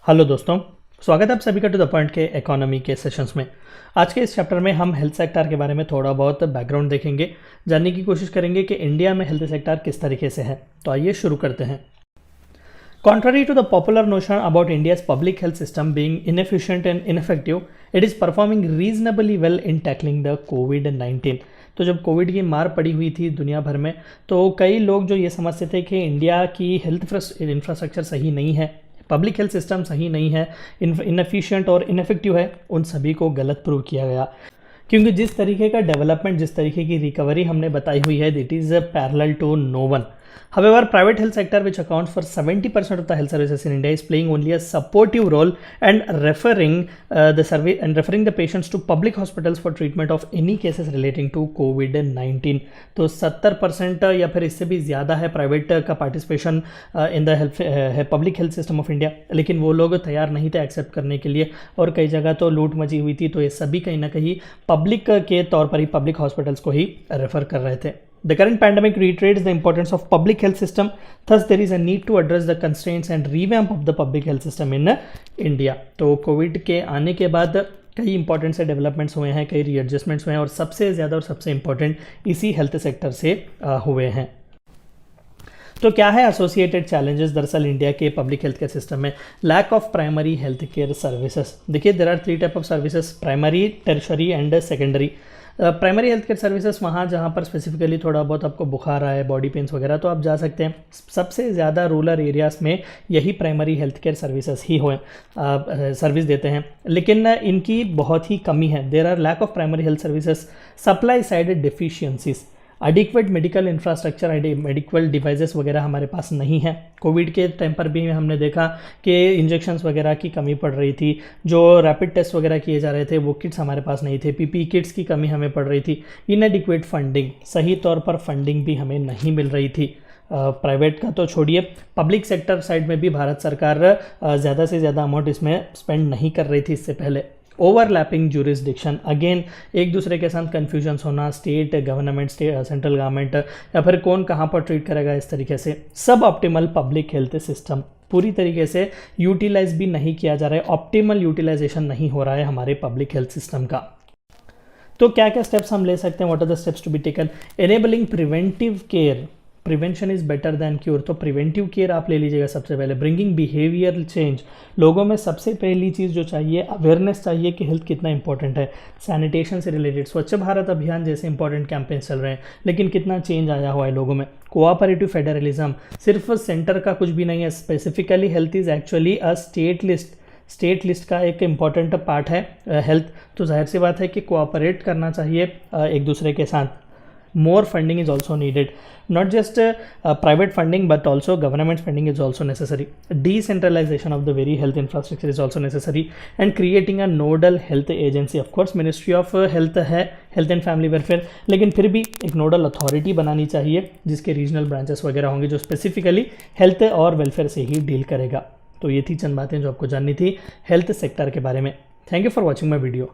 Hello दोस्तों, स्वागत है आप सभी का टू द पॉइंट के इकोनॉमी के सेशंस में। आज के इस चैप्टर में हम हेल्थ सेक्टर के बारे में थोड़ा बहुत बैकग्राउंड देखेंगे, जानने की कोशिश करेंगे कि इंडिया में हेल्थ सेक्टर किस तरीके से है। तो आइए शुरू करते हैं। Contrary to the popular notion about India's public health system being inefficient and ineffective, it is performing reasonably well in tackling the COVID-19। तो जब कोविड की मार पड़ी हुई थी दुनिया भर में, तो कई लोग जो ये समझते थे कि इंडिया की हेल्थ इंफ्रास्ट्रक्चर सही नहीं है, पब्लिक हेल्थ सिस्टम सही नहीं है, इनएफिशिएंट और इनफेक्टिव है, उन सभी को गलत प्रूव किया गया। क्योंकि जिस तरीके का डेवलपमेंट, जिस तरीके की रिकवरी हमने बताई हुई है, it is parallel to no one. However, private health sector, which accounts for 70% of the health services in India, is playing only a supportive role and referring the patients to public hospitals for treatment of any cases relating to COVID-19। तो 70% या फिर इससे भी ज़्यादा है private का participation in the health public health system of India, लेकिन वो लोग तैयार नहीं थे एक्सेप्ट करने के लिए और कई जगह तो लूट मची हुई थी। तो ये सभी कहीं ना कहीं पब्लिक के तौर पर ही पब्लिक हॉस्पिटल्स को ही रेफर कर रहे थे। The current pandemic reiterates the importance of public health system. Thus, there is a need to address the constraints and revamp of the public health system in India। तो Covid के आने के बाद कई इंपॉर्टेंट से डेवलपमेंट्स हुए हैं, कई रीएडजस्टमेंट्स हुए हैं और सबसे ज़्यादा और सबसे इम्पॉर्टेंट इसी हेल्थ सेक्टर से हुए हैं। तो क्या है एसोसिएटेड चैलेंजेस दरअसल इंडिया के पब्लिक हेल्थ केयर सिस्टम में? Lack of primary health care services. देखिए, there are 3 type of services: primary, tertiary and secondary. Primary health care services वहाँ जहाँ पर स्पेसिफिकली थोड़ा बहुत आपको बुखार आए, बॉडी पेन्स वगैरह, तो आप जा सकते हैं। सबसे ज़्यादा रूरल एरियाज़ में यही प्राइमरी हेल्थ केयर सर्विसेज ही हुए सर्विस देते हैं, लेकिन इनकी बहुत ही कमी है। There are lack of primary health services, supply side deficiencies, adequate medical infrastructure, medical devices वगैरह हमारे पास नहीं है। कोविड के टाइम पर भी हमने देखा कि इंजेक्शंस वगैरह की कमी पड़ रही थी, जो रैपिड टेस्ट वगैरह किए जा रहे थे वो किट्स हमारे पास नहीं थे, पीपीई किट्स की कमी हमें पड़ रही थी, इनएडिक्वेट फंडिंग, सही तौर पर फंडिंग भी हमें नहीं मिल रही थी। प्राइवेट का तो छोड़िए, पब्लिक सेक्टर साइड में भी भारत सरकार ज़्यादा से ज़्यादा अमाउंट इसमें स्पेंड नहीं कर रही थी इससे पहले। ओवरलैपिंग जुरिस्डिक्शन, अगेन एक दूसरे के साथ कन्फ्यूजन्स होना, स्टेट गवर्नमेंट, सेंट्रल गवर्नमेंट या फिर कौन कहाँ पर ट्रीट करेगा, इस तरीके से सब ऑप्टिमल पब्लिक हेल्थ सिस्टम पूरी तरीके से यूटिलाइज भी नहीं किया जा रहा है, ऑप्टिमल यूटिलाइजेशन नहीं हो रहा है हमारे पब्लिक हेल्थ सिस्टम का। तो क्या क्या स्टेप्स हम ले सकते हैं? What are the steps to be taken? Enabling preventive care, prevention is better than cure. तो प्रिवेंटिव केयर आप ले लीजिएगा सबसे पहले। ब्रिंगिंग बिहेवियरल चेंज, लोगों में सबसे पहली चीज़ जो चाहिए, अवेयरनेस चाहिए कि हेल्थ कितना इंपॉर्टेंट है। सैनिटेशन से रिलेटेड स्वच्छ भारत अभियान जैसे इंपॉर्टेंट कैंपेन चल रहे हैं, लेकिन कितना चेंज आया हुआ है लोगों में। कोऑपरेटिव फेडरलिज्म, सिर्फ सेंटर का कुछ भी नहीं है, specifically health is actually a state list का एक इम्पॉर्टेंट पार्ट है हेल्थ। तो जाहिर सी बात है कि कोऑपरेट करना चाहिए एक दूसरे के साथ। More funding is also needed, not just private funding but also government funding is also necessary. Decentralization of the very health infrastructure is also necessary and creating a nodal health agency. Of course Ministry of Health है, Health and Family Welfare, लेकिन फिर भी एक nodal authority बनानी चाहिए जिसके regional branches वगैरह होंगे जो स्पेसिफिकली हेल्थ और वेलफेयर से ही डील करेगा। तो ये थी चंद बातें जो आपको जाननी थी हेल्थ सेक्टर के बारे में। Thank you for watching my video.